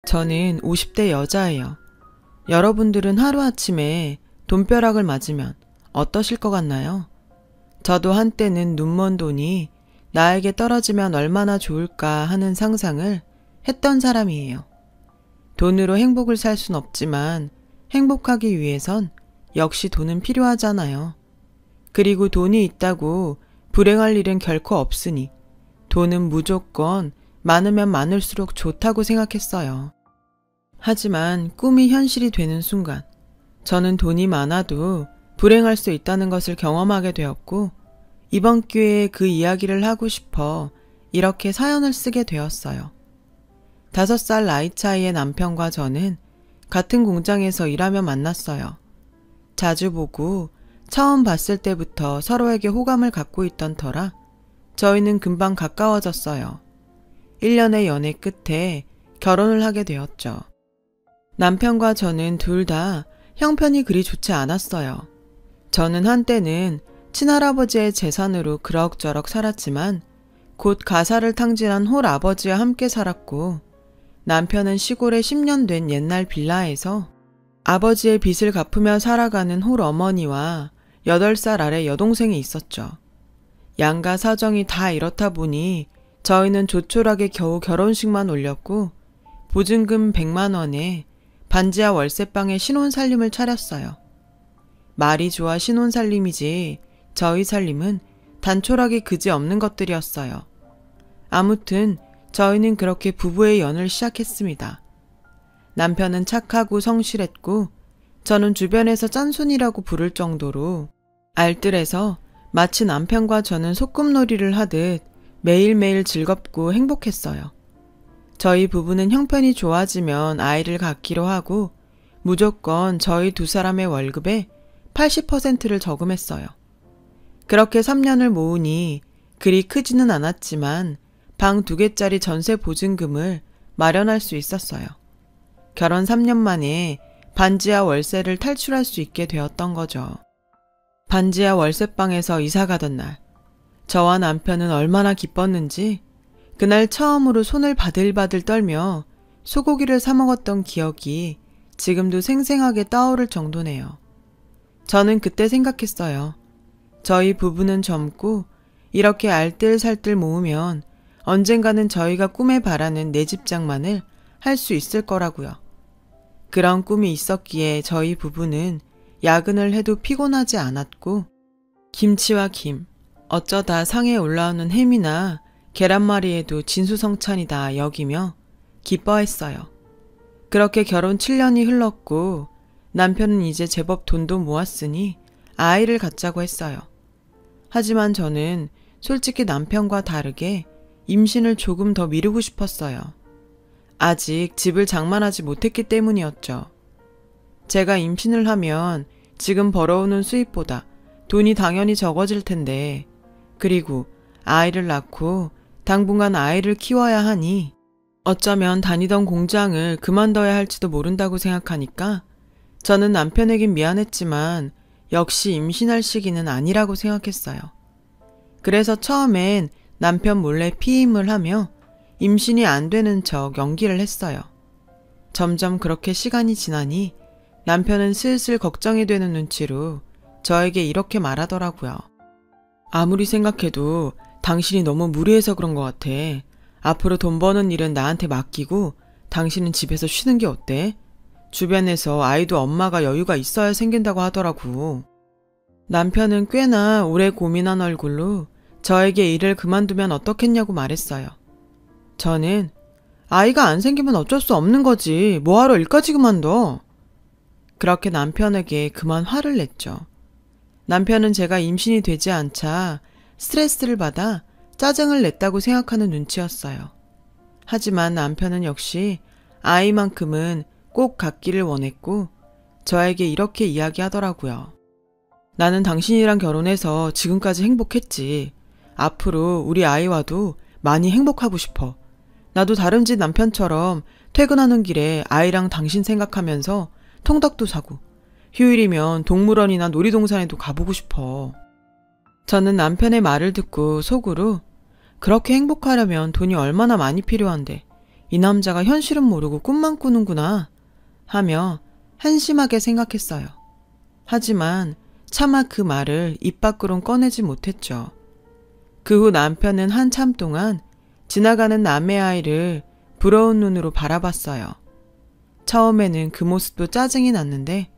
저는 50대 여자예요. 여러분들은 하루아침에 돈벼락을 맞으면 어떠실 것 같나요? 저도 한때는 눈먼 돈이 나에게 떨어지면 얼마나 좋을까 하는 상상을 했던 사람이에요. 돈으로 행복을 살 순 없지만 행복하기 위해선 역시 돈은 필요하잖아요. 그리고 돈이 있다고 불행할 일은 결코 없으니 돈은 무조건 많으면 많을수록 좋다고 생각했어요. 하지만 꿈이 현실이 되는 순간 저는 돈이 많아도 불행할 수 있다는 것을 경험하게 되었고 이번 기회에 그 이야기를 하고 싶어 이렇게 사연을 쓰게 되었어요. 5살 나이 차이의 남편과 저는 같은 공장에서 일하며 만났어요. 자주 보고 처음 봤을 때부터 서로에게 호감을 갖고 있던 터라 저희는 금방 가까워졌어요. 1년의 연애 끝에 결혼을 하게 되었죠. 남편과 저는 둘 다 형편이 그리 좋지 않았어요. 저는 한때는 친할아버지의 재산으로 그럭저럭 살았지만 곧 가사를 탕진한 홀아버지와 함께 살았고 남편은 시골에 10년 된 옛날 빌라에서 아버지의 빚을 갚으며 살아가는 홀어머니와 8살 아래 여동생이 있었죠. 양가 사정이 다 이렇다 보니 저희는 조촐하게 겨우 결혼식만 올렸고 보증금 100만 원에 반지하 월세방에 신혼살림을 차렸어요. 말이 좋아 신혼살림이지 저희 살림은 단촐하게 그지없는 것들이었어요. 아무튼 저희는 그렇게 부부의 연을 시작했습니다. 남편은 착하고 성실했고 저는 주변에서 짠순이라고 부를 정도로 알뜰해서 마치 남편과 저는 소꿉놀이를 하듯 매일매일 즐겁고 행복했어요. 저희 부부는 형편이 좋아지면 아이를 갖기로 하고 무조건 저희 두 사람의 월급의 80%를 저금했어요. 그렇게 3년을 모으니 그리 크지는 않았지만 방 2개짜리 전세 보증금을 마련할 수 있었어요. 결혼 3년 만에 반지하 월세를 탈출할 수 있게 되었던 거죠. 반지하 월세방에서 이사 가던 날, 저와 남편은 얼마나 기뻤는지 그날 처음으로 손을 바들바들 떨며 소고기를 사 먹었던 기억이 지금도 생생하게 떠오를 정도네요. 저는 그때 생각했어요. 저희 부부는 젊고 이렇게 알뜰살뜰 모으면 언젠가는 저희가 꿈에 바라는 내 집장만을 할 수 있을 거라고요. 그런 꿈이 있었기에 저희 부부는 야근을 해도 피곤하지 않았고 김치와 김, 어쩌다 상에 올라오는 햄이나 계란말이에도 진수성찬이다 여기며 기뻐했어요. 그렇게 결혼 7년이 흘렀고 남편은 이제 제법 돈도 모았으니 아이를 갖자고 했어요. 하지만 저는 솔직히 남편과 다르게 임신을 조금 더 미루고 싶었어요. 아직 집을 장만하지 못했기 때문이었죠. 제가 임신을 하면 지금 벌어오는 수입보다 돈이 당연히 적어질 텐데 그리고 아이를 낳고 당분간 아이를 키워야 하니 어쩌면 다니던 공장을 그만둬야 할지도 모른다고 생각하니까 저는 남편에겐 미안했지만 역시 임신할 시기는 아니라고 생각했어요. 그래서 처음엔 남편 몰래 피임을 하며 임신이 안 되는 척 연기를 했어요. 점점 그렇게 시간이 지나니 남편은 슬슬 걱정이 되는 눈치로 저에게 이렇게 말하더라고요. 아무리 생각해도 당신이 너무 무리해서 그런 것 같아. 앞으로 돈 버는 일은 나한테 맡기고 당신은 집에서 쉬는 게 어때? 주변에서 아이도 엄마가 여유가 있어야 생긴다고 하더라고. 남편은 꽤나 오래 고민한 얼굴로 저에게 일을 그만두면 어떻겠냐고 말했어요. 저는 아이가 안 생기면 어쩔 수 없는 거지. 뭐하러 일까지 그만둬. 그렇게 남편에게 그만 화를 냈죠. 남편은 제가 임신이 되지 않자 스트레스를 받아 짜증을 냈다고 생각하는 눈치였어요. 하지만 남편은 역시 아이만큼은 꼭 갖기를 원했고 저에게 이렇게 이야기하더라고요. 나는 당신이랑 결혼해서 지금까지 행복했지. 앞으로 우리 아이와도 많이 행복하고 싶어. 나도 다름쥐 남편처럼 퇴근하는 길에 아이랑 당신 생각하면서 통닭도 사고 휴일이면 동물원이나 놀이동산에도 가보고 싶어. 저는 남편의 말을 듣고 속으로 그렇게 행복하려면 돈이 얼마나 많이 필요한데 이 남자가 현실은 모르고 꿈만 꾸는구나 하며 한심하게 생각했어요. 하지만 차마 그 말을 입 밖으론 꺼내지 못했죠. 그 후 남편은 한참 동안 지나가는 남의 아이를 부러운 눈으로 바라봤어요. 처음에는 그 모습도 짜증이 났는데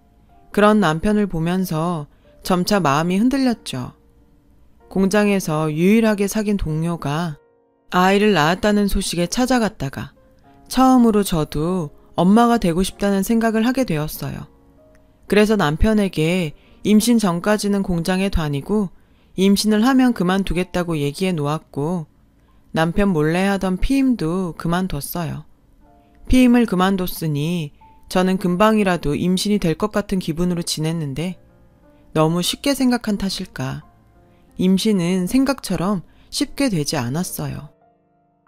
그런 남편을 보면서 점차 마음이 흔들렸죠. 공장에서 유일하게 사귄 동료가 아이를 낳았다는 소식에 찾아갔다가 처음으로 저도 엄마가 되고 싶다는 생각을 하게 되었어요. 그래서 남편에게 임신 전까지는 공장에 다니고 임신을 하면 그만두겠다고 얘기해 놓았고 남편 몰래 하던 피임도 그만뒀어요. 피임을 그만뒀으니 저는 금방이라도 임신이 될 것 같은 기분으로 지냈는데 너무 쉽게 생각한 탓일까. 임신은 생각처럼 쉽게 되지 않았어요.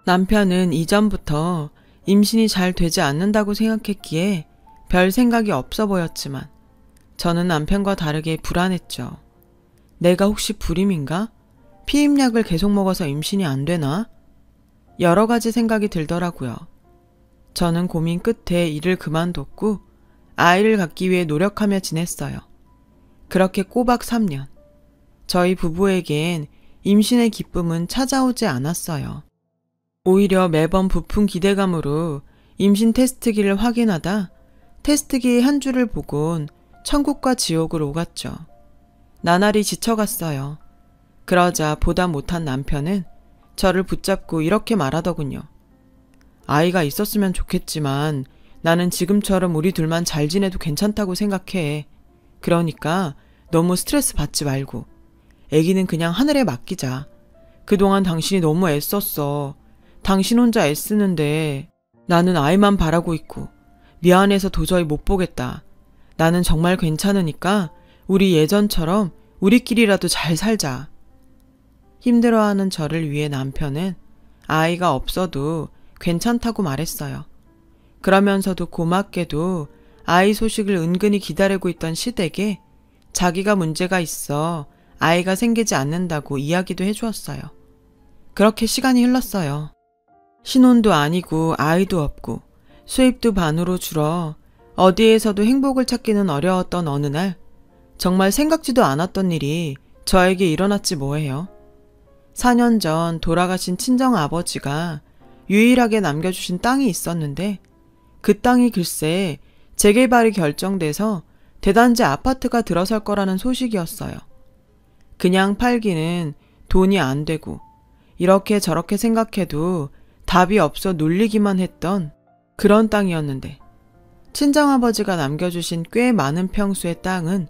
남편은 이전부터 임신이 잘 되지 않는다고 생각했기에 별 생각이 없어 보였지만 저는 남편과 다르게 불안했죠. 내가 혹시 불임인가? 피임약을 계속 먹어서 임신이 안 되나? 여러 가지 생각이 들더라고요. 저는 고민 끝에 일을 그만뒀고 아이를 갖기 위해 노력하며 지냈어요. 그렇게 꼬박 3년. 저희 부부에겐 임신의 기쁨은 찾아오지 않았어요. 오히려 매번 부푼 기대감으로 임신 테스트기를 확인하다 테스트기의 한 줄을 보곤 천국과 지옥을 오갔죠. 나날이 지쳐갔어요. 그러자 보다 못한 남편은 저를 붙잡고 이렇게 말하더군요. 아이가 있었으면 좋겠지만 나는 지금처럼 우리 둘만 잘 지내도 괜찮다고 생각해. 그러니까 너무 스트레스 받지 말고 아기는 그냥 하늘에 맡기자. 그동안 당신이 너무 애썼어. 당신 혼자 애쓰는데 나는 아이만 바라고 있고 미안해서 도저히 못 보겠다. 나는 정말 괜찮으니까 우리 예전처럼 우리끼리라도 잘 살자. 힘들어하는 저를 위해 남편은 아이가 없어도 괜찮다고 말했어요. 그러면서도 고맙게도 아이 소식을 은근히 기다리고 있던 시댁에 자기가 문제가 있어 아이가 생기지 않는다고 이야기도 해주었어요. 그렇게 시간이 흘렀어요. 신혼도 아니고 아이도 없고 수입도 반으로 줄어 어디에서도 행복을 찾기는 어려웠던 어느 날 정말 생각지도 않았던 일이 저에게 일어났지 뭐예요. 4년 전 돌아가신 친정아버지가 유일하게 남겨주신 땅이 있었는데 그 땅이 글쎄 재개발이 결정돼서 대단지 아파트가 들어설 거라는 소식이었어요. 그냥 팔기는 돈이 안 되고 이렇게 저렇게 생각해도 답이 없어 놀리기만 했던 그런 땅이었는데 친정아버지가 남겨주신 꽤 많은 평수의 땅은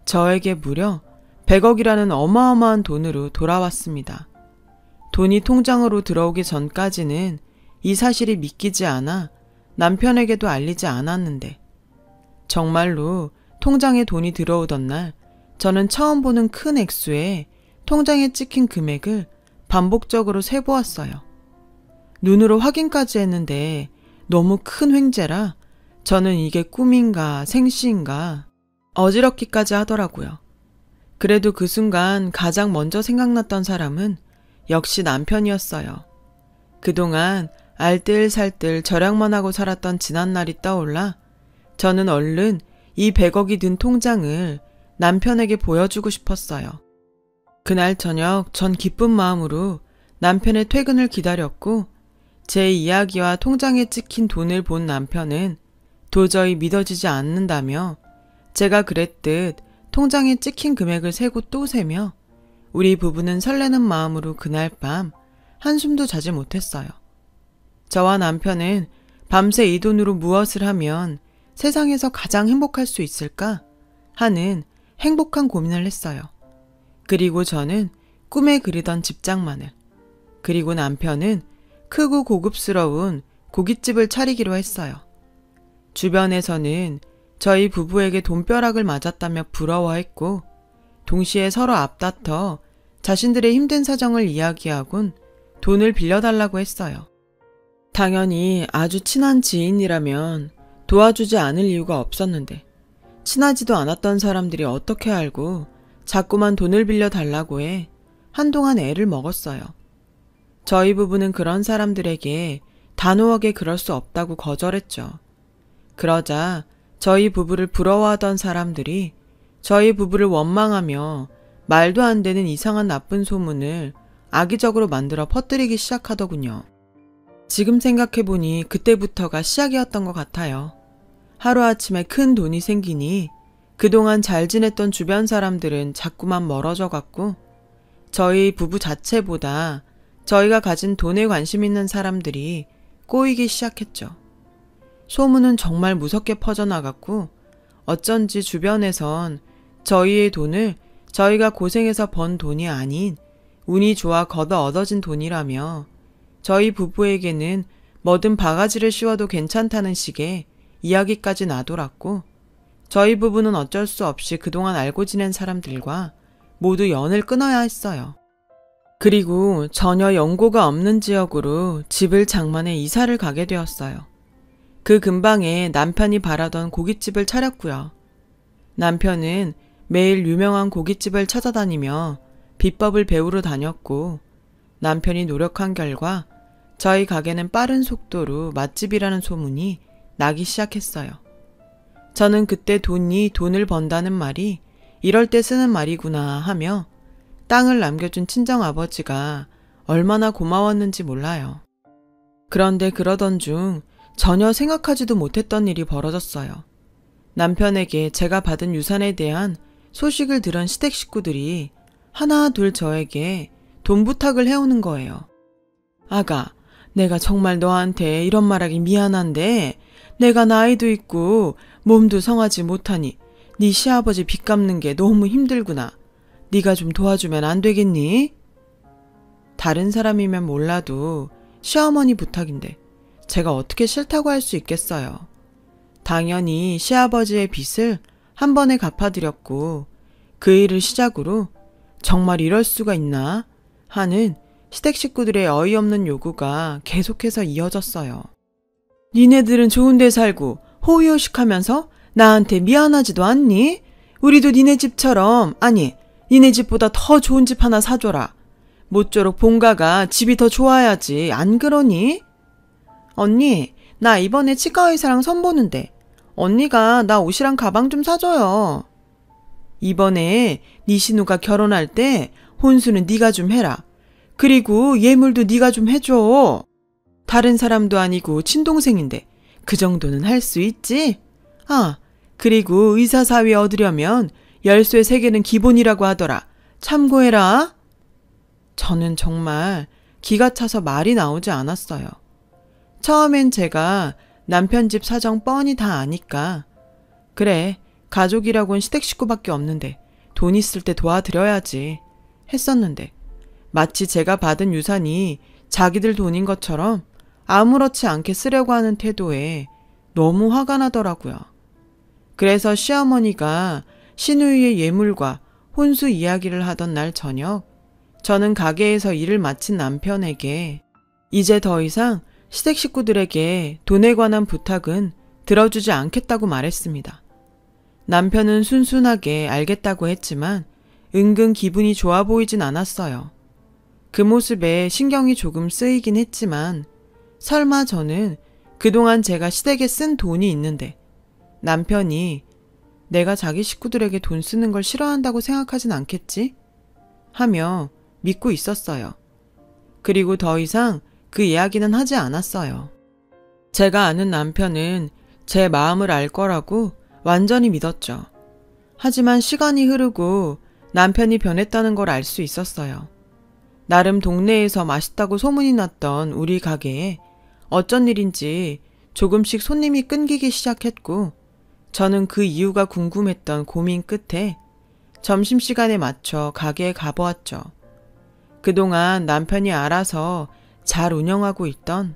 저에게 무려 100억이라는 어마어마한 돈으로 돌아왔습니다. 돈이 통장으로 들어오기 전까지는 이 사실이 믿기지 않아 남편에게도 알리지 않았는데 정말로 통장에 돈이 들어오던 날 저는 처음 보는 큰 액수에 통장에 찍힌 금액을 반복적으로 세보았어요. 눈으로 확인까지 했는데 너무 큰 횡재라 저는 이게 꿈인가 생시인가 어지럽기까지 하더라고요. 그래도 그 순간 가장 먼저 생각났던 사람은 역시 남편이었어요. 그동안 알뜰살뜰 절약만 하고 살았던 지난날이 떠올라 저는 얼른 이 100억이 든 통장을 남편에게 보여주고 싶었어요. 그날 저녁 전 기쁜 마음으로 남편의 퇴근을 기다렸고 제 이야기와 통장에 찍힌 돈을 본 남편은 도저히 믿어지지 않는다며 제가 그랬듯 통장에 찍힌 금액을 세고 또 세며 우리 부부는 설레는 마음으로 그날 밤 한숨도 자지 못했어요. 저와 남편은 밤새 이 돈으로 무엇을 하면 세상에서 가장 행복할 수 있을까 하는 행복한 고민을 했어요. 그리고 저는 꿈에 그리던 집장만을, 그리고 남편은 크고 고급스러운 고깃집을 차리기로 했어요. 주변에서는 저희 부부에게 돈벼락을 맞았다며 부러워했고 동시에 서로 앞다퉈 자신들의 힘든 사정을 이야기하곤 돈을 빌려달라고 했어요. 당연히 아주 친한 지인이라면 도와주지 않을 이유가 없었는데 친하지도 않았던 사람들이 어떻게 알고 자꾸만 돈을 빌려달라고 해 한동안 애를 먹었어요. 저희 부부는 그런 사람들에게 단호하게 그럴 수 없다고 거절했죠. 그러자 저희 부부를 부러워하던 사람들이 저희 부부를 원망하며 말도 안 되는 이상한 나쁜 소문을 악의적으로 만들어 퍼뜨리기 시작하더군요. 지금 생각해보니 그때부터가 시작이었던 것 같아요. 하루아침에 큰 돈이 생기니 그동안 잘 지냈던 주변 사람들은 자꾸만 멀어져 갔고 저희 부부 자체보다 저희가 가진 돈에 관심 있는 사람들이 꼬이기 시작했죠. 소문은 정말 무섭게 퍼져나갔고 어쩐지 주변에선 저희의 돈을 저희가 고생해서 번 돈이 아닌 운이 좋아 걷어 얻어진 돈이라며 저희 부부에게는 뭐든 바가지를 씌워도 괜찮다는 식의 이야기까지 나돌았고 저희 부부는 어쩔 수 없이 그동안 알고 지낸 사람들과 모두 연을 끊어야 했어요. 그리고 전혀 연고가 없는 지역으로 집을 장만해 이사를 가게 되었어요. 그 근방에 남편이 바라던 고깃집을 차렸고요. 남편은 매일 유명한 고깃집을 찾아다니며 비법을 배우러 다녔고 남편이 노력한 결과 저희 가게는 빠른 속도로 맛집이라는 소문이 나기 시작했어요. 저는 그때 돈을 번다는 말이 이럴 때 쓰는 말이구나 하며 땅을 남겨준 친정아버지가 얼마나 고마웠는지 몰라요. 그런데 그러던 중 전혀 생각하지도 못했던 일이 벌어졌어요. 남편에게 제가 받은 유산에 대한 소식을 들은 시댁 식구들이 하나 둘 저에게 돈 부탁을 해오는 거예요. 아가, 내가 정말 너한테 이런 말하기 미안한데 내가 나이도 있고 몸도 성하지 못하니 네 시아버지 빚 갚는 게 너무 힘들구나. 네가 좀 도와주면 안 되겠니? 다른 사람이면 몰라도 시어머니 부탁인데 제가 어떻게 싫다고 할 수 있겠어요. 당연히 시아버지의 빚을 한 번에 갚아드렸고 그 일을 시작으로 정말 이럴 수가 있나 하는 시댁 식구들의 어이없는 요구가 계속해서 이어졌어요. 니네들은 좋은 데 살고 호의호식하면서 나한테 미안하지도 않니? 우리도 니네 집처럼, 아니 니네 집보다 더 좋은 집 하나 사줘라. 모쪼록 본가가 집이 더 좋아야지, 안 그러니? 언니, 나 이번에 치과의사랑 선보는데 언니가 나 옷이랑 가방 좀 사줘요. 이번에 네 신우가 결혼할 때 혼수는 네가 좀 해라. 그리고 예물도 네가 좀 해줘. 다른 사람도 아니고 친동생인데 그 정도는 할 수 있지? 아, 그리고 의사 사위 얻으려면 열쇠 3개는 기본이라고 하더라. 참고해라. 저는 정말 기가 차서 말이 나오지 않았어요. 처음엔 제가 남편 집 사정 뻔히 다 아니까 그래, 가족이라곤 시댁 식구밖에 없는데 돈 있을 때 도와드려야지 했었는데 마치 제가 받은 유산이 자기들 돈인 것처럼 아무렇지 않게 쓰려고 하는 태도에 너무 화가 나더라고요. 그래서 시어머니가 시누이의 예물과 혼수 이야기를 하던 날 저녁 저는 가게에서 일을 마친 남편에게 이제 더 이상 시댁 식구들에게 돈에 관한 부탁은 들어주지 않겠다고 말했습니다. 남편은 순순하게 알겠다고 했지만 은근 기분이 좋아 보이진 않았어요. 그 모습에 신경이 조금 쓰이긴 했지만 설마 저는 그동안 제가 시댁에 쓴 돈이 있는데 남편이 내가 자기 식구들에게 돈 쓰는 걸 싫어한다고 생각하진 않겠지? 하며 믿고 있었어요. 그리고 더 이상 그 이야기는 하지 않았어요. 제가 아는 남편은 제 마음을 알 거라고 완전히 믿었죠. 하지만 시간이 흐르고 남편이 변했다는 걸 알 수 있었어요. 나름 동네에서 맛있다고 소문이 났던 우리 가게에 어쩐 일인지 조금씩 손님이 끊기기 시작했고 저는 그 이유가 궁금했던 고민 끝에 점심시간에 맞춰 가게에 가보았죠. 그동안 남편이 알아서 잘 운영하고 있던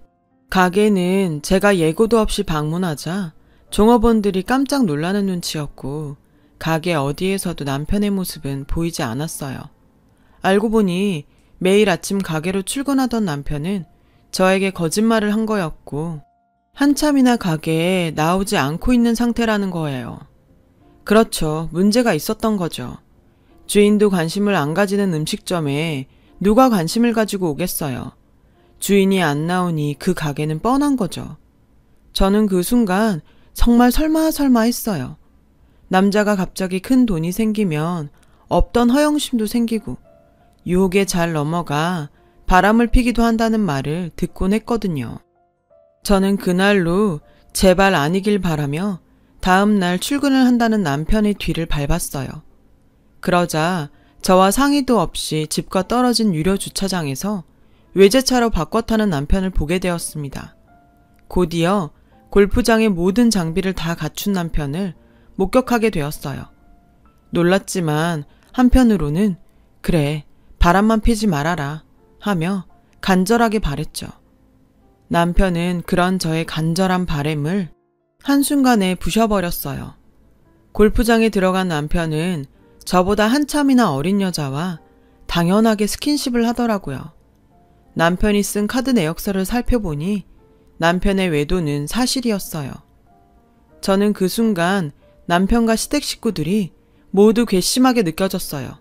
가게는 제가 예고도 없이 방문하자 종업원들이 깜짝 놀라는 눈치였고 가게 어디에서도 남편의 모습은 보이지 않았어요. 알고 보니 매일 아침 가게로 출근하던 남편은 저에게 거짓말을 한 거였고 한참이나 가게에 나오지 않고 있는 상태라는 거예요. 그렇죠. 문제가 있었던 거죠. 주인도 관심을 안 가지는 음식점에 누가 관심을 가지고 오겠어요. 주인이 안 나오니 그 가게는 뻔한 거죠. 저는 그 순간 정말 설마 했어요. 남자가 갑자기 큰 돈이 생기면 없던 허영심도 생기고 유혹에 잘 넘어가 바람을 피기도 한다는 말을 듣곤 했거든요. 저는 그날로 제발 아니길 바라며 다음 날 출근을 한다는 남편의 뒤를 밟았어요. 그러자 저와 상의도 없이 집과 떨어진 유료 주차장에서 외제차로 바꿔 타는 남편을 보게 되었습니다. 곧이어 골프장의 모든 장비를 다 갖춘 남편을 목격하게 되었어요. 놀랐지만 한편으로는 그래, 바람만 피지 말아라 하며 간절하게 바랬죠. 남편은 그런 저의 간절한 바램을 한순간에 부셔버렸어요. 골프장에 들어간 남편은 저보다 한참이나 어린 여자와 당연하게 스킨십을 하더라고요. 남편이 쓴 카드 내역서를 살펴보니 남편의 외도는 사실이었어요. 저는 그 순간 남편과 시댁 식구들이 모두 괘씸하게 느껴졌어요.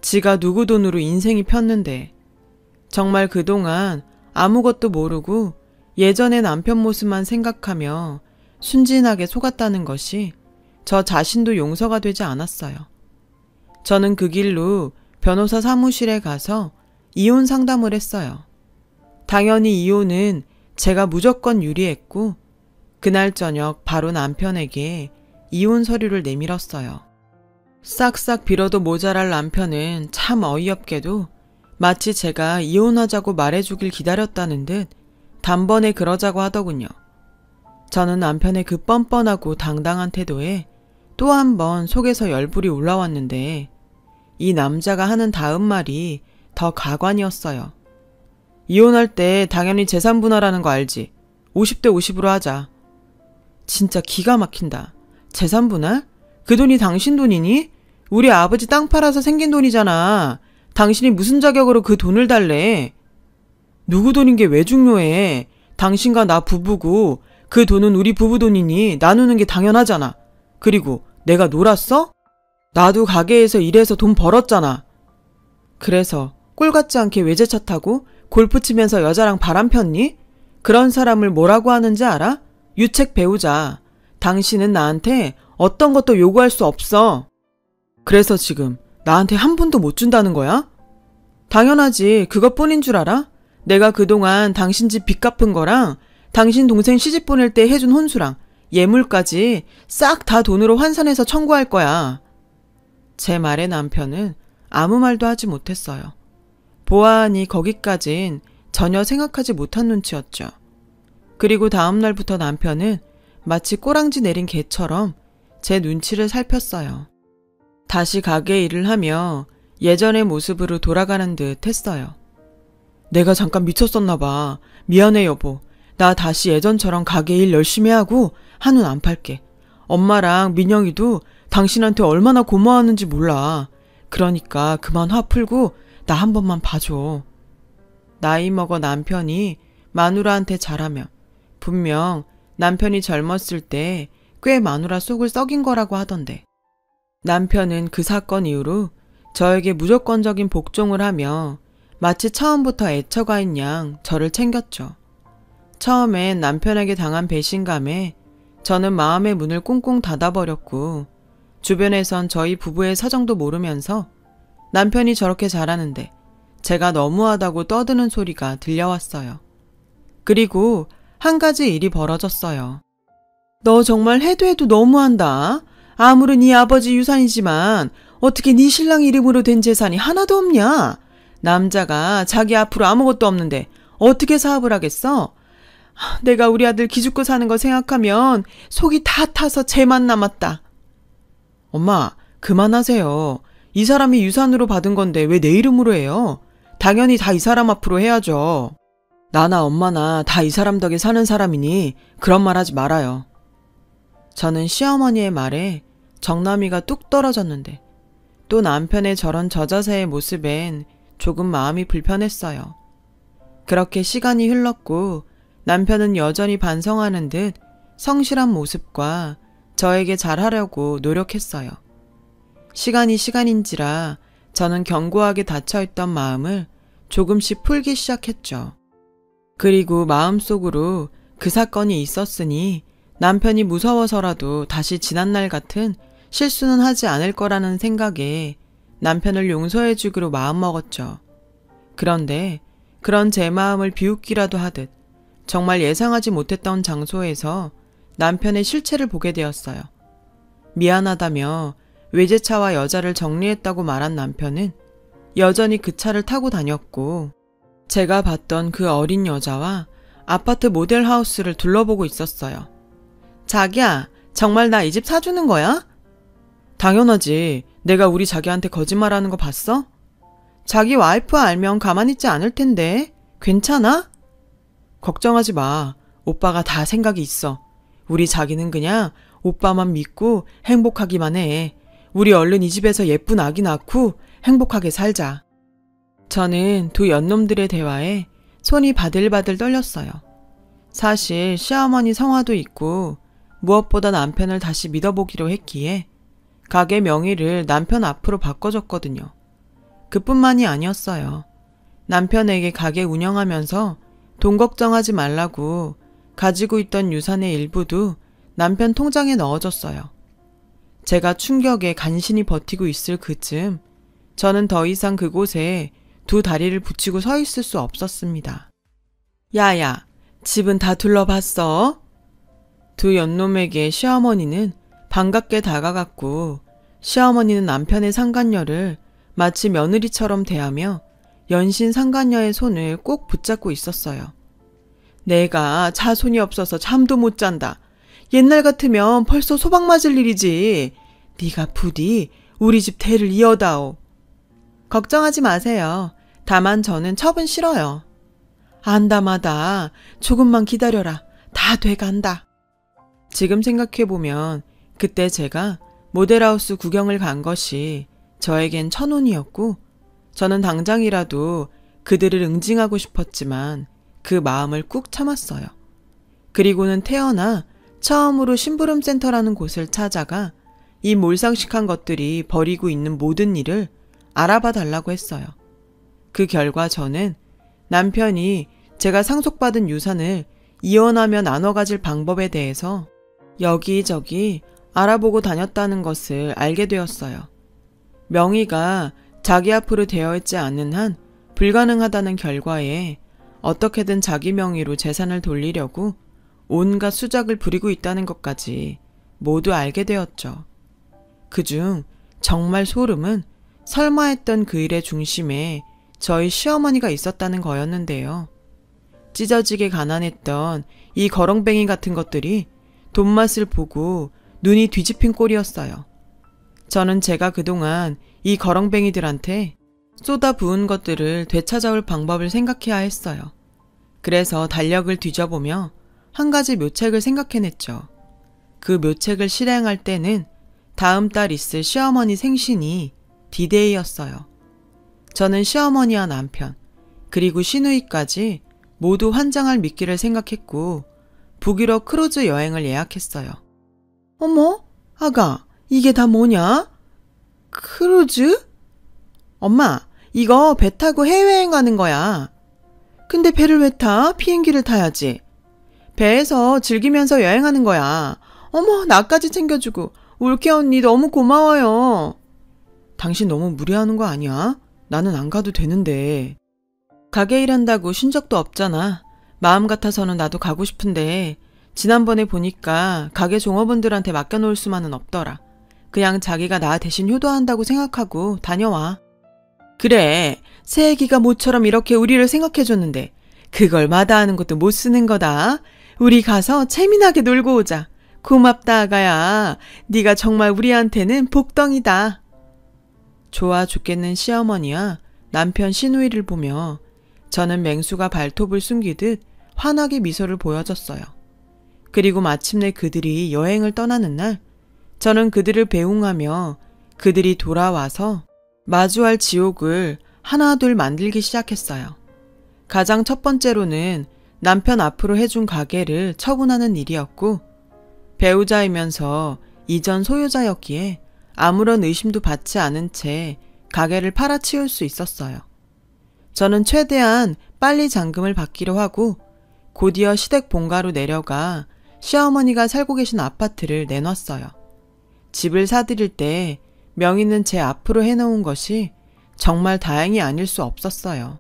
지가 누구 돈으로 인생이 폈는데 정말 그동안 아무것도 모르고 예전의 남편 모습만 생각하며 순진하게 속았다는 것이 저 자신도 용서가 되지 않았어요. 저는 그 길로 변호사 사무실에 가서 이혼 상담을 했어요. 당연히 이혼은 제가 무조건 유리했고 그날 저녁 바로 남편에게 이혼 서류를 내밀었어요. 싹싹 빌어도 모자랄 남편은 참 어이없게도 마치 제가 이혼하자고 말해주길 기다렸다는 듯 단번에 그러자고 하더군요. 저는 남편의 그 뻔뻔하고 당당한 태도에 또 한 번 속에서 열불이 올라왔는데 이 남자가 하는 다음 말이 더 가관이었어요. 이혼할 때 당연히 재산 분할하는 거 알지? 50대 50으로 하자. 진짜 기가 막힌다. 재산 분할? 그 돈이 당신 돈이니? 우리 아버지 땅 팔아서 생긴 돈이잖아. 당신이 무슨 자격으로 그 돈을 달래? 누구 돈인 게 왜 중요해? 당신과 나 부부고 그 돈은 우리 부부 돈이니 나누는 게 당연하잖아. 그리고 내가 놀았어? 나도 가게에서 일해서 돈 벌었잖아. 그래서 꼴 같지 않게 외제차 타고 골프 치면서 여자랑 바람 폈니? 그런 사람을 뭐라고 하는지 알아? 유책 배우자. 당신은 나한테 어떤 것도 요구할 수 없어. 그래서 지금 나한테 한 푼도 못 준다는 거야? 당연하지. 그것뿐인 줄 알아? 내가 그동안 당신 집 빚 갚은 거랑 당신 동생 시집 보낼 때 해준 혼수랑 예물까지 싹 다 돈으로 환산해서 청구할 거야. 제 말에 남편은 아무 말도 하지 못했어요. 보아하니 거기까진 전혀 생각하지 못한 눈치였죠. 그리고 다음 날부터 남편은 마치 꼬랑지 내린 개처럼 제 눈치를 살폈어요. 다시 가게 일을 하며 예전의 모습으로 돌아가는 듯 했어요. 내가 잠깐 미쳤었나 봐. 미안해 여보. 나 다시 예전처럼 가게 일 열심히 하고 한눈 안 팔게. 엄마랑 민영이도 당신한테 얼마나 고마웠는지 몰라. 그러니까 그만 화 풀고 나 한 번만 봐줘. 나이 먹어 남편이 마누라한테 잘하며 분명 남편이 젊었을 때 꽤 마누라 속을 썩인 거라고 하던데 남편은 그 사건 이후로 저에게 무조건적인 복종을 하며 마치 처음부터 애처가인 양 저를 챙겼죠. 처음엔 남편에게 당한 배신감에 저는 마음의 문을 꽁꽁 닫아버렸고 주변에선 저희 부부의 사정도 모르면서 남편이 저렇게 잘하는데 제가 너무하다고 떠드는 소리가 들려왔어요. 그리고 한 가지 일이 벌어졌어요. 너 정말 해도 너무한다. 아무리 네 아버지 유산이지만 어떻게 네 신랑 이름으로 된 재산이 하나도 없냐? 남자가 자기 앞으로 아무것도 없는데 어떻게 사업을 하겠어? 내가 우리 아들 기죽고 사는 거 생각하면 속이 다 타서 재만 남았다. 엄마, 그만하세요. 이 사람이 유산으로 받은 건데 왜 내 이름으로 해요? 당연히 다 이 사람 앞으로 해야죠. 나나 엄마나 다 이 사람 덕에 사는 사람이니 그런 말 하지 말아요. 저는 시어머니의 말에 정남이가 뚝 떨어졌는데 또 남편의 저런 저자세의 모습엔 조금 마음이 불편했어요. 그렇게 시간이 흘렀고 남편은 여전히 반성하는 듯 성실한 모습과 저에게 잘하려고 노력했어요. 시간인지라 저는 견고하게 닫혀있던 마음을 조금씩 풀기 시작했죠. 그리고 마음속으로 그 사건이 있었으니 남편이 무서워서라도 다시 지난날 같은 실수는 하지 않을 거라는 생각에 남편을 용서해주기로 마음먹었죠. 그런데 그런 제 마음을 비웃기라도 하듯 정말 예상하지 못했던 장소에서 남편의 실체를 보게 되었어요. 미안하다며 외제차와 여자를 정리했다고 말한 남편은 여전히 그 차를 타고 다녔고 제가 봤던 그 어린 여자와 아파트 모델하우스를 둘러보고 있었어요. 자기야, 정말 나 이 집 사주는 거야? 당연하지. 내가 우리 자기한테 거짓말하는 거 봤어? 자기 와이프 알면 가만히 있지 않을 텐데. 괜찮아? 걱정하지 마. 오빠가 다 생각이 있어. 우리 자기는 그냥 오빠만 믿고 행복하기만 해. 우리 얼른 이 집에서 예쁜 아기 낳고 행복하게 살자. 저는 두 연놈들의 대화에 손이 바들바들 떨렸어요. 사실 시어머니 성화도 있고 무엇보다 남편을 다시 믿어보기로 했기에 가게 명의를 남편 앞으로 바꿔줬거든요. 그뿐만이 아니었어요. 남편에게 가게 운영하면서 돈 걱정하지 말라고 가지고 있던 유산의 일부도 남편 통장에 넣어줬어요. 제가 충격에 간신히 버티고 있을 그쯤 저는 더 이상 그곳에 두 다리를 붙이고 서 있을 수 없었습니다. 야야, 집은 다 둘러봤어? 두 연놈에게 시어머니는 반갑게 다가갔고 시어머니는 남편의 상간녀를 마치 며느리처럼 대하며 연신 상간녀의 손을 꼭 붙잡고 있었어요. 내가 자손이 없어서 잠도 못 잔다. 옛날 같으면 벌써 소박 맞을 일이지. 네가 부디 우리 집 대를 이어다오. 걱정하지 마세요. 다만 저는 첩은 싫어요. 안다마다 조금만 기다려라. 다 돼간다. 지금 생각해보면 그때 제가 모델하우스 구경을 간 것이 저에겐 천운이었고 저는 당장이라도 그들을 응징하고 싶었지만 그 마음을 꾹 참았어요. 그리고는 태어나 처음으로 심부름센터라는 곳을 찾아가 이 몰상식한 것들이 벌이고 있는 모든 일을 알아봐 달라고 했어요. 그 결과 저는 남편이 제가 상속받은 유산을 이혼하며 나눠 가질 방법에 대해서 여기저기 알아보고 다녔다는 것을 알게 되었어요. 명의가 자기 앞으로 되어 있지 않는 한 불가능하다는 결과에 어떻게든 자기 명의로 재산을 돌리려고 온갖 수작을 부리고 있다는 것까지 모두 알게 되었죠. 그중 정말 소름은 설마 했던 그 일의 중심에 저희 시어머니가 있었다는 거였는데요. 찢어지게 가난했던 이 거렁뱅이 같은 것들이 돈맛을 보고 눈이 뒤집힌 꼴이었어요. 저는 제가 그동안 이 거렁뱅이들한테 쏟아부은 것들을 되찾아올 방법을 생각해야 했어요. 그래서 달력을 뒤져보며 한 가지 묘책을 생각해냈죠. 그 묘책을 실행할 때는 다음 달 있을 시어머니 생신이 디데이였어요. 저는 시어머니와 남편, 그리고 시누이까지 모두 환장할 미끼를 생각했고 북유럽 크루즈 여행을 예약했어요. 어머, 아가, 이게 다 뭐냐? 크루즈? 엄마, 이거 배 타고 해외여행 가는 거야. 근데 배를 왜 타? 비행기를 타야지. 배에서 즐기면서 여행하는 거야. 어머, 나까지 챙겨주고. 올케 언니 너무 고마워요. 당신 너무 무리하는 거 아니야? 나는 안 가도 되는데. 가게 일한다고 쉰 적도 없잖아. 마음 같아서는 나도 가고 싶은데 지난번에 보니까 가게 종업원들한테 맡겨놓을 수만은 없더라. 그냥 자기가 나 대신 효도한다고 생각하고 다녀와. 그래, 새애기가 모처럼 이렇게 우리를 생각해줬는데 그걸 마다하는 것도 못 쓰는 거다. 우리 가서 재미나게 놀고 오자. 고맙다 아가야. 네가 정말 우리한테는 복덩이다. 좋아 죽겠는 시어머니와 남편 시누이를 보며 저는 맹수가 발톱을 숨기듯 환하게 미소를 보여줬어요. 그리고 마침내 그들이 여행을 떠나는 날 저는 그들을 배웅하며 그들이 돌아와서 마주할 지옥을 하나둘 만들기 시작했어요. 가장 첫 번째로는 남편 앞으로 해준 가게를 처분하는 일이었고 배우자이면서 이전 소유자였기에 아무런 의심도 받지 않은 채 가게를 팔아치울 수 있었어요. 저는 최대한 빨리 잔금을 받기로 하고 곧이어 시댁 본가로 내려가 시어머니가 살고 계신 아파트를 내놨어요. 집을 사드릴 때 명의는 제 앞으로 해놓은 것이 정말 다행이 아닐 수 없었어요.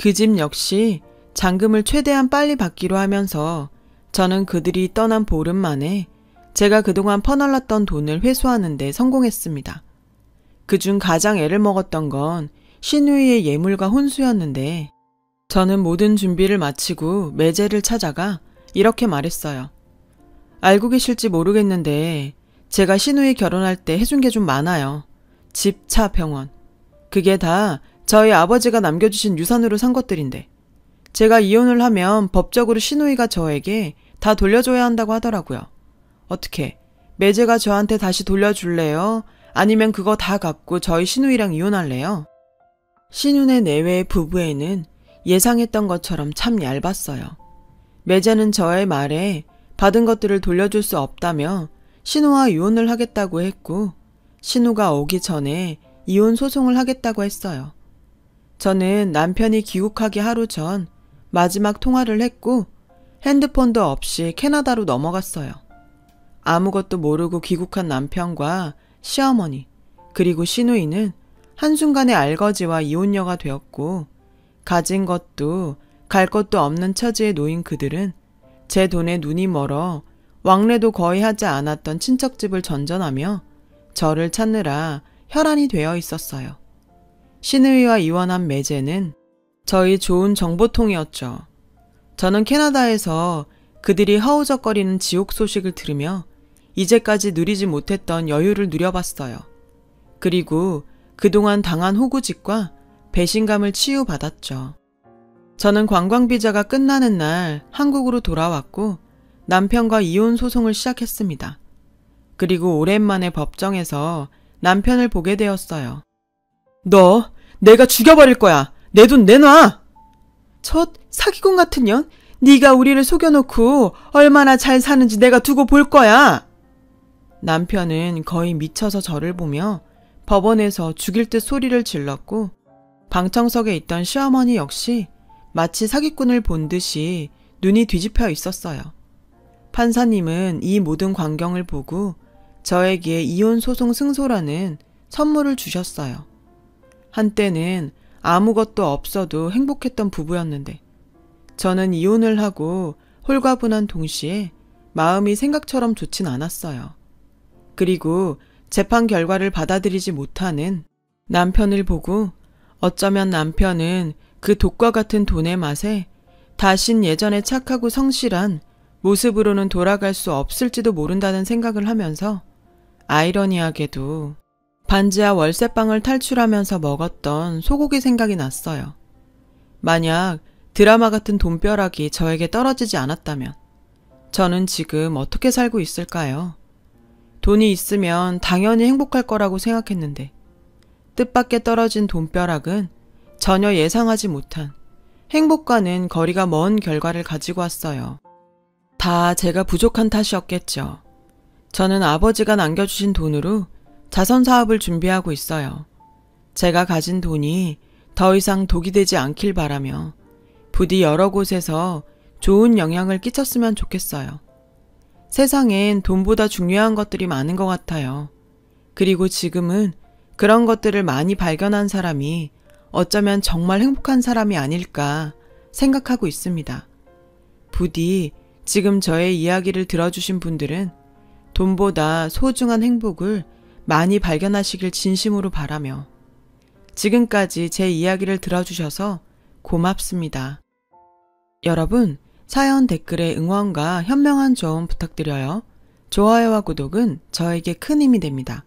그 집 역시 잔금을 최대한 빨리 받기로 하면서 저는 그들이 떠난 보름 만에 제가 그동안 퍼날랐던 돈을 회수하는 데 성공했습니다. 그중 가장 애를 먹었던 건 시누이의 예물과 혼수였는데 저는 모든 준비를 마치고 매제를 찾아가 이렇게 말했어요. 알고 계실지 모르겠는데 제가 시누이 결혼할 때 해준 게 좀 많아요. 집, 차, 병원. 그게 다 저희 아버지가 남겨주신 유산으로 산 것들인데 제가 이혼을 하면 법적으로 시누이가 저에게 다 돌려줘야 한다고 하더라고요. 어떻게 매제가 저한테 다시 돌려줄래요? 아니면 그거 다 갖고 저희 시누이랑 이혼할래요? 신윤의 내외의 부부애는 예상했던 것처럼 참 얇았어요. 매제는 저의 말에 받은 것들을 돌려줄 수 없다며 신우와 이혼을 하겠다고 했고 신우가 오기 전에 이혼 소송을 하겠다고 했어요. 저는 남편이 귀국하기 하루 전 마지막 통화를 했고 핸드폰도 없이 캐나다로 넘어갔어요. 아무것도 모르고 귀국한 남편과 시어머니 그리고 시누이는 한순간에 알거지와 이혼녀가 되었고 가진 것도 갈 것도 없는 처지에 놓인 그들은 제 돈에 눈이 멀어 왕래도 거의 하지 않았던 친척집을 전전하며 저를 찾느라 혈안이 되어 있었어요. 시누이와 이혼한 매제는 저희 좋은 정보통이었죠. 저는 캐나다에서 그들이 허우적거리는 지옥 소식을 들으며 이제까지 누리지 못했던 여유를 누려봤어요. 그리고 그동안 당한 호구짓과 배신감을 치유받았죠. 저는 관광비자가 끝나는 날 한국으로 돌아왔고 남편과 이혼 소송을 시작했습니다. 그리고 오랜만에 법정에서 남편을 보게 되었어요. 너 내가 죽여버릴 거야. 내 돈 내놔. 첫 사기꾼 같은 년. 네가 우리를 속여놓고 얼마나 잘 사는지 내가 두고 볼 거야. 남편은 거의 미쳐서 저를 보며 법원에서 죽일 듯 소리를 질렀고 방청석에 있던 시어머니 역시 마치 사기꾼을 본 듯이 눈이 뒤집혀 있었어요. 판사님은 이 모든 광경을 보고 저에게 이혼 소송 승소라는 선물을 주셨어요. 한때는 아무것도 없어도 행복했던 부부였는데 저는 이혼을 하고 홀가분한 동시에 마음이 생각처럼 좋진 않았어요. 그리고 재판 결과를 받아들이지 못하는 남편을 보고 어쩌면 남편은 그 독과 같은 돈의 맛에 다신 예전에 착하고 성실한 모습으로는 돌아갈 수 없을지도 모른다는 생각을 하면서 아이러니하게도 반지하 월세방을 탈출하면서 먹었던 소고기 생각이 났어요. 만약 드라마 같은 돈벼락이 저에게 떨어지지 않았다면 저는 지금 어떻게 살고 있을까요? 돈이 있으면 당연히 행복할 거라고 생각했는데 뜻밖의 떨어진 돈벼락은 전혀 예상하지 못한 행복과는 거리가 먼 결과를 가지고 왔어요. 다 제가 부족한 탓이었겠죠. 저는 아버지가 남겨주신 돈으로 자선 사업을 준비하고 있어요. 제가 가진 돈이 더 이상 독이 되지 않길 바라며 부디 여러 곳에서 좋은 영향을 끼쳤으면 좋겠어요. 세상엔 돈보다 중요한 것들이 많은 것 같아요. 그리고 지금은 그런 것들을 많이 발견한 사람이 어쩌면 정말 행복한 사람이 아닐까 생각하고 있습니다. 부디 지금 저의 이야기를 들어주신 분들은 돈보다 소중한 행복을 많이 발견하시길 진심으로 바라며 지금까지 제 이야기를 들어주셔서 고맙습니다. 여러분, 사연 댓글에 응원과 현명한 조언 부탁드려요. 좋아요와 구독은 저에게 큰 힘이 됩니다.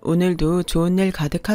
오늘도 좋은 일 가득하세요.